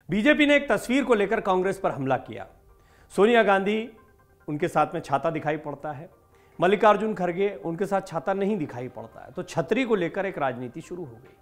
BJP ने एक तस्वीर को लेकर कांग्रेस पर हमला किया। सोनिया गांधी उनके साथ में छाता दिखाई पड़ता है, मल्लिकार्जुन खड़गे उनके साथ छाता नहीं दिखाई पड़ता है, तो छतरी को लेकर एक राजनीति शुरू हो गई।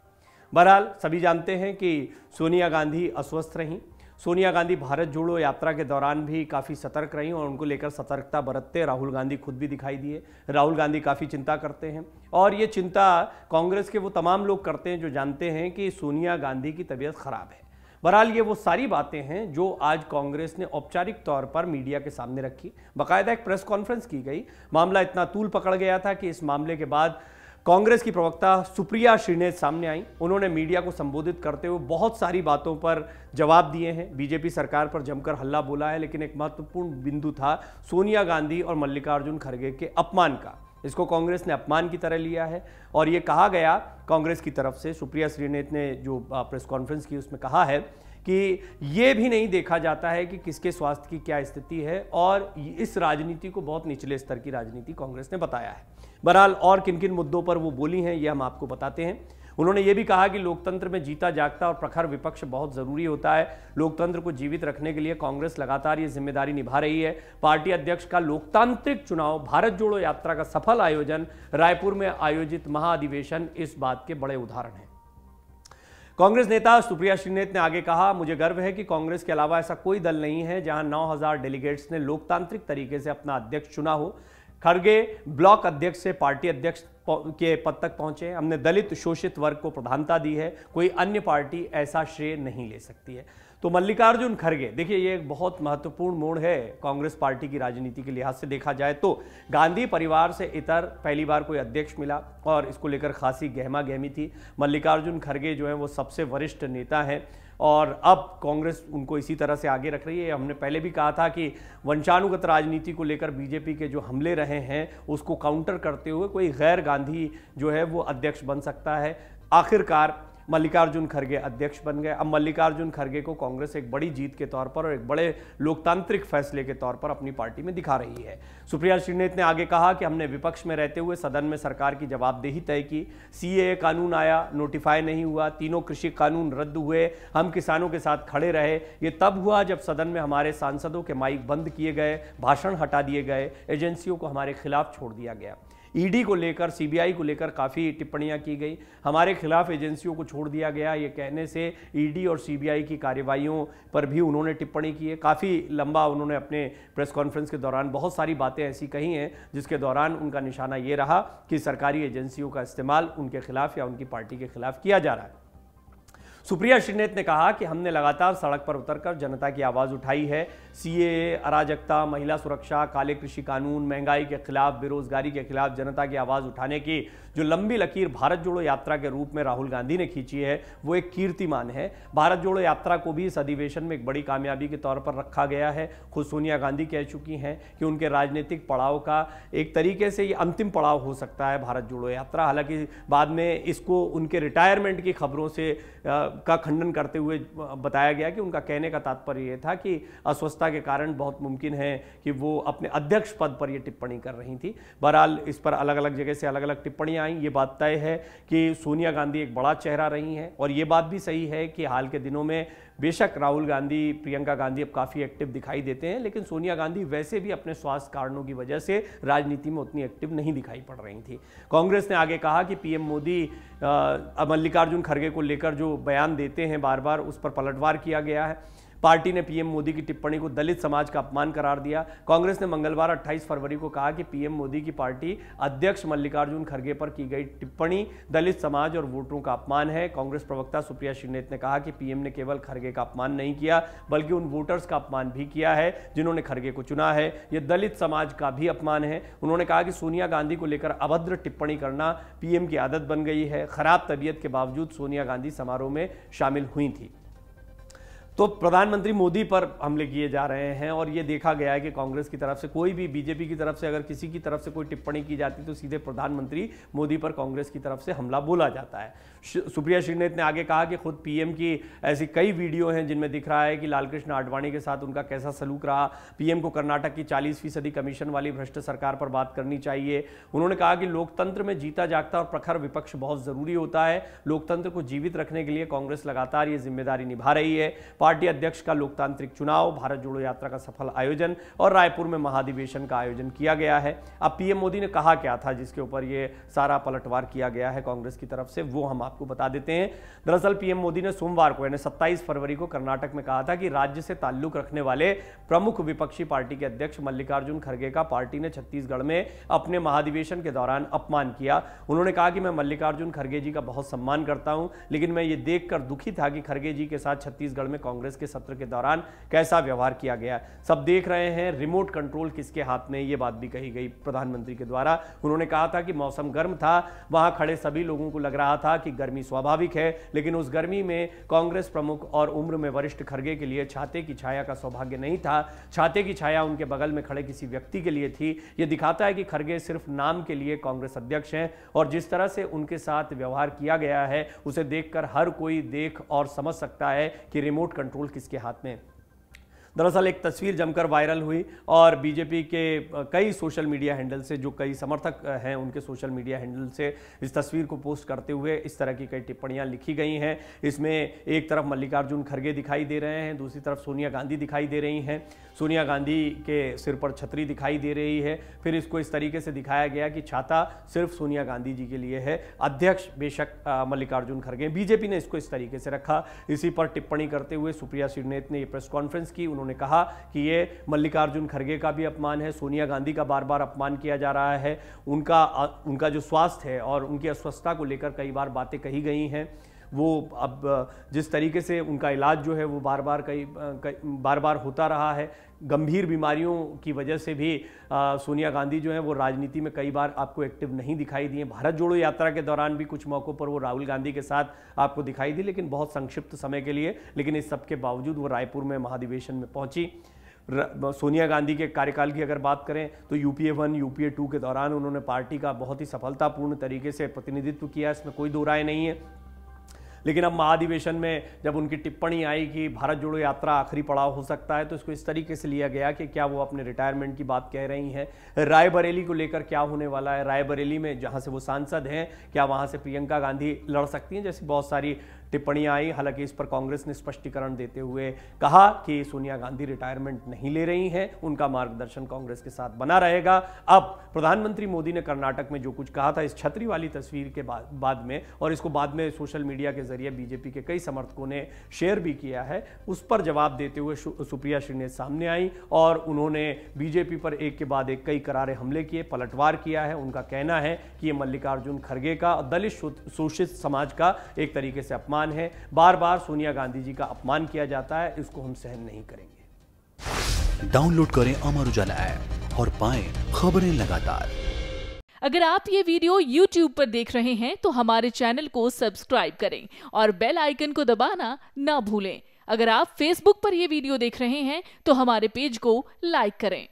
बहरहाल सभी जानते हैं कि सोनिया गांधी अस्वस्थ रहीं। सोनिया गांधी भारत जोड़ो यात्रा के दौरान भी काफ़ी सतर्क रहीं और उनको लेकर सतर्कता बरतते राहुल गांधी खुद भी दिखाई दिए। राहुल गांधी काफ़ी चिंता करते हैं और ये चिंता कांग्रेस के वो तमाम लोग करते हैं जो जानते हैं कि सोनिया गांधी की तबीयत खराब है। बहरहाल ये वो सारी बातें हैं जो आज कांग्रेस ने औपचारिक तौर पर मीडिया के सामने रखी। बाकायदा एक प्रेस कॉन्फ्रेंस की गई। मामला इतना तूल पकड़ गया था कि इस मामले के बाद कांग्रेस की प्रवक्ता सुप्रिया श्रीनेत सामने आई। उन्होंने मीडिया को संबोधित करते हुए बहुत सारी बातों पर जवाब दिए हैं। बीजेपी सरकार पर जमकर हल्ला बोला है, लेकिन एक महत्वपूर्ण बिंदु था सोनिया गांधी और मल्लिकार्जुन खड़गे के अपमान का। इसको कांग्रेस ने अपमान की तरह लिया है और ये कहा गया कांग्रेस की तरफ से, सुप्रिया श्रीनेत ने जो प्रेस कॉन्फ्रेंस की उसमें कहा है कि ये भी नहीं देखा जाता है कि किसके स्वास्थ्य की क्या स्थिति है और इस राजनीति को बहुत निचले स्तर की राजनीति कांग्रेस ने बताया है। बहरहाल और किन किन मुद्दों पर वो बोली हैं ये हम आपको बताते हैं। उन्होंने ये भी कहा कि लोकतंत्र में जीता जागता और प्रखर विपक्ष बहुत जरूरी होता है। लोकतंत्र को जीवित रखने के लिए कांग्रेस लगातार ये जिम्मेदारी निभा रही है। पार्टी अध्यक्ष का लोकतांत्रिक चुनाव, भारत जोड़ो यात्रा का सफल आयोजन, रायपुर में आयोजित महाधिवेशन इस बात के बड़े उदाहरण हैं। कांग्रेस नेता सुप्रिया श्रीनेत ने आगे कहा, मुझे गर्व है कि कांग्रेस के अलावा ऐसा कोई दल नहीं है जहां 9000 डेलीगेट्स ने लोकतांत्रिक तरीके से अपना अध्यक्ष चुना हो। खड़गे ब्लॉक अध्यक्ष से पार्टी अध्यक्ष के पद तक पहुंचे। हमने दलित शोषित वर्ग को प्रधानता दी है, कोई अन्य पार्टी ऐसा श्रेय नहीं ले सकती है। तो मल्लिकार्जुन खड़गे, देखिए ये एक बहुत महत्वपूर्ण मोड़ है कांग्रेस पार्टी की राजनीति के लिहाज से देखा जाए तो। गांधी परिवार से इतर पहली बार कोई अध्यक्ष मिला और इसको लेकर खासी गहमा गहमी थी। मल्लिकार्जुन खड़गे जो है वो सबसे वरिष्ठ नेता हैं और अब कांग्रेस उनको इसी तरह से आगे रख रही है। हमने पहले भी कहा था कि वंशानुगत राजनीति को लेकर बीजेपी के जो हमले रहे हैं उसको काउंटर करते हुए कोई गैर गांधी जो है वो अध्यक्ष बन सकता है। आखिरकार मल्लिकार्जुन खड़गे अध्यक्ष बन गए। अब मल्लिकार्जुन खड़गे को कांग्रेस एक बड़ी जीत के तौर पर और एक बड़े लोकतांत्रिक फैसले के तौर पर अपनी पार्टी में दिखा रही है। सुप्रिया श्रीनेत ने आगे कहा कि हमने विपक्ष में रहते हुए सदन में सरकार की जवाबदेही तय की। सीएए कानून आया, नोटिफाई नहीं हुआ, तीनों कृषि कानून रद्द हुए, हम किसानों के साथ खड़े रहे। ये तब हुआ जब सदन में हमारे सांसदों के माइक बंद किए गए, भाषण हटा दिए गए, एजेंसियों को हमारे खिलाफ छोड़ दिया गया। ईडी को लेकर, सीबीआई को लेकर काफ़ी टिप्पणियां की गई, हमारे खिलाफ एजेंसियों को छोड़ दिया गया। ये कहने से ईडी और सीबीआई की कार्रवाइयों पर भी उन्होंने टिप्पणी की है। काफ़ी लंबा उन्होंने अपने प्रेस कॉन्फ्रेंस के दौरान बहुत सारी बातें ऐसी कही हैं जिसके दौरान उनका निशाना ये रहा कि सरकारी एजेंसियों का इस्तेमाल उनके खिलाफ या उनकी पार्टी के खिलाफ किया जा रहा है। सुप्रिया श्रीनेत ने कहा कि हमने लगातार सड़क पर उतरकर जनता की आवाज़ उठाई है। सीएए, अराजकता, महिला सुरक्षा, काले कृषि कानून, महंगाई के खिलाफ, बेरोजगारी के खिलाफ जनता की आवाज़ उठाने की जो लंबी लकीर भारत जोड़ो यात्रा के रूप में राहुल गांधी ने खींची है वो एक कीर्तिमान है। भारत जोड़ो यात्रा को भी इस अधिवेशन में एक बड़ी कामयाबी के तौर पर रखा गया है। खुद सोनिया गांधी कह चुकी हैं कि उनके राजनीतिक पड़ाव का एक तरीके से ये अंतिम पड़ाव हो सकता है भारत जोड़ो यात्रा। हालांकि बाद में इसको उनके रिटायरमेंट की खबरों से का खंडन करते हुए बताया गया कि उनका कहने का तात्पर्य यह था कि अस्वस्थता के कारण बहुत मुमकिन है कि वो अपने अध्यक्ष पद पर यह टिप्पणी कर रही थी। बहरहाल इस पर अलग अलग जगह से अलग अलग टिप्पणियां आई। ये बात तय है कि सोनिया गांधी एक बड़ा चेहरा रही हैं और ये बात भी सही है कि हाल के दिनों में बेशक राहुल गांधी, प्रियंका गांधी अब काफ़ी एक्टिव दिखाई देते हैं, लेकिन सोनिया गांधी वैसे भी अपने स्वास्थ्य कारणों की वजह से राजनीति में उतनी एक्टिव नहीं दिखाई पड़ रही थी। कांग्रेस ने आगे कहा कि पीएम मोदी मल्लिकार्जुन खड़गे को लेकर जो बयान देते हैं बार बार उस पर पलटवार किया गया है। पार्टी ने पीएम मोदी की टिप्पणी को दलित समाज का अपमान करार दिया। कांग्रेस ने मंगलवार 28 फरवरी को कहा कि पीएम मोदी की पार्टी अध्यक्ष मल्लिकार्जुन खड़गे पर की गई टिप्पणी दलित समाज और वोटरों का अपमान है। कांग्रेस प्रवक्ता सुप्रिया श्रीनेत ने कहा कि पीएम ने केवल खड़गे का अपमान नहीं किया बल्कि उन वोटर्स का अपमान भी किया है जिन्होंने खड़गे को चुना है। यह दलित समाज का भी अपमान है। उन्होंने कहा कि सोनिया गांधी को लेकर अभद्र टिप्पणी करना पीएम की आदत बन गई है। खराब तबीयत के बावजूद सोनिया गांधी समारोह में शामिल हुई थी। तो प्रधानमंत्री मोदी पर हमले किए जा रहे हैं और ये देखा गया है कि कांग्रेस की तरफ से कोई भी, बीजेपी की तरफ से अगर किसी की तरफ से कोई टिप्पणी की जाती तो सीधे प्रधानमंत्री मोदी पर कांग्रेस की तरफ से हमला बोला जाता है। सुप्रिया श्रीनेत ने आगे कहा कि खुद पीएम की ऐसी कई वीडियो हैं जिनमें दिख रहा है कि लालकृष्ण आडवाणी के साथ उनका कैसा सलूक रहा। पीएम को कर्नाटक की 40% कमीशन वाली भ्रष्ट सरकार पर बात करनी चाहिए। उन्होंने कहा कि लोकतंत्र में जीता जागता और प्रखर विपक्ष बहुत जरूरी होता है। लोकतंत्र को जीवित रखने के लिए कांग्रेस लगातार ये जिम्मेदारी निभा रही है। पार्टी अध्यक्ष का लोकतांत्रिक चुनाव, भारत जोड़ो यात्रा का सफल आयोजन और रायपुर में महाधिवेशन का आयोजन किया गया है। अब पीएम मोदी ने कहा क्या था जिसके ऊपर ये सारा पलटवार किया गया है कांग्रेस की तरफ से, वो हम आपको बता देते हैं। दरअसल पीएम मोदी ने सोमवार को यानी 27 फरवरी को कर्नाटक में कहा था कि राज्य से ताल्लुक रखने वाले प्रमुख विपक्षी पार्टी के अध्यक्ष मल्लिकार्जुन खड़गे का पार्टी ने छत्तीसगढ़ में अपने महाधिवेशन के दौरान अपमान किया। उन्होंने कहा कि मैं मल्लिकार्जुन खड़गे जी का बहुत सम्मान करता हूं, लेकिन मैं ये देखकर दुखी था कि खड़गे जी के साथ छत्तीसगढ़ में कांग्रेस के सत्र के दौरान कैसा व्यवहार किया गया। सब देख रहे हैं रिमोट कंट्रोल किसके हाथ में, ये बात भी कही गई प्रधानमंत्री के द्वारा। उन्होंने कहा था कि मौसम गर्म था, वहां खड़े सभी लोगों को लग रहा था कि गर्मी स्वाभाविक है, लेकिन उस गर्मी में कांग्रेस प्रमुख और उम्र में वरिष्ठ खड़गे के लिए छाते की छाया का सौभाग्य नहीं था। छाते की छाया उनके बगल में खड़े किसी व्यक्ति के लिए थी। यह दिखाता है कि खड़गे सिर्फ नाम के लिए कांग्रेस अध्यक्ष हैं और जिस तरह से उनके साथ व्यवहार किया गया है उसे देखकर हर कोई देख और समझ सकता है कि रिमोट कंट्रोल किसके हाथ में। दरअसल एक तस्वीर जमकर वायरल हुई और बीजेपी के कई सोशल मीडिया हैंडल से, जो कई समर्थक हैं उनके सोशल मीडिया हैंडल से इस तस्वीर को पोस्ट करते हुए इस तरह की कई टिप्पणियां लिखी गई हैं। इसमें एक तरफ मल्लिकार्जुन खड़गे दिखाई दे रहे हैं, दूसरी तरफ सोनिया गांधी दिखाई दे रही हैं। सोनिया गांधी के सिर पर छतरी दिखाई दे रही है। फिर इसको इस तरीके से दिखाया गया कि छाता सिर्फ सोनिया गांधी जी के लिए है, अध्यक्ष बेशक मल्लिकार्जुन खड़गे। बीजेपी ने इसको इस तरीके से रखा। इसी पर टिप्पणी करते हुए सुप्रिया श्रीनेत ने प्रेस कॉन्फ्रेंस की। उन्होंने कहा कि ये मल्लिकार्जुन खड़गे का भी अपमान है, सोनिया गांधी का बार बार अपमान किया जा रहा है। उनका जो स्वास्थ्य है और उनकी अस्वस्थता को लेकर कई बार बातें कही गई हैं। वो अब जिस तरीके से उनका इलाज जो है वो बार बार होता रहा है, गंभीर बीमारियों की वजह से भी सोनिया गांधी जो है वो राजनीति में कई बार आपको एक्टिव नहीं दिखाई दी है। भारत जोड़ो यात्रा के दौरान भी कुछ मौक़ों पर वो राहुल गांधी के साथ आपको दिखाई दी, लेकिन बहुत संक्षिप्त समय के लिए। लेकिन इस सब के बावजूद वो रायपुर में महाधिवेशन में पहुंची। सोनिया गांधी के कार्यकाल की अगर बात करें तो यूपीए 1 यूपीए 2 के दौरान उन्होंने पार्टी का बहुत ही सफलतापूर्ण तरीके से प्रतिनिधित्व किया, इसमें कोई दो राय नहीं है। लेकिन अब महाधिवेशन में जब उनकी टिप्पणी आई कि भारत जोड़ो यात्रा आखिरी पड़ाव हो सकता है, तो इसको इस तरीके से लिया गया कि क्या वो अपने रिटायरमेंट की बात कह रही हैं। रायबरेली को लेकर क्या होने वाला है, रायबरेली में जहां से वो सांसद हैं, क्या वहां से प्रियंका गांधी लड़ सकती हैं, जैसी बहुत सारी टिप्पणियां आई। हालांकि इस पर कांग्रेस ने स्पष्टीकरण देते हुए कहा कि सोनिया गांधी रिटायरमेंट नहीं ले रही हैं, उनका मार्गदर्शन कांग्रेस के साथ बना रहेगा। अब प्रधानमंत्री मोदी ने कर्नाटक में जो कुछ कहा था इस छतरी वाली तस्वीर के बाद में, और इसको बाद में सोशल मीडिया के जरिए बीजेपी के कई समर्थकों ने शेयर भी किया है, उस पर जवाब देते हुए सुप्रिया श्रीनेत सामने आई और उन्होंने बीजेपी पर एक के बाद एक कई करारे हमले किए, पलटवार किया है। उनका कहना है कि ये मल्लिकार्जुन खड़गे का, दलित शोषित समाज का एक तरीके से अपमान है। बार बार सोनिया गांधी जी का अपमान किया जाता है, इसको हम सहन नहीं करेंगे। डाउनलोड करें अमर उजाला ऐप और पाएं खबरें लगातार। अगर आप ये वीडियो YouTube पर देख रहे हैं तो हमारे चैनल को सब्सक्राइब करें और बेल आइकन को दबाना ना भूलें। अगर आप Facebook पर ये वीडियो देख रहे हैं तो हमारे पेज को लाइक करें।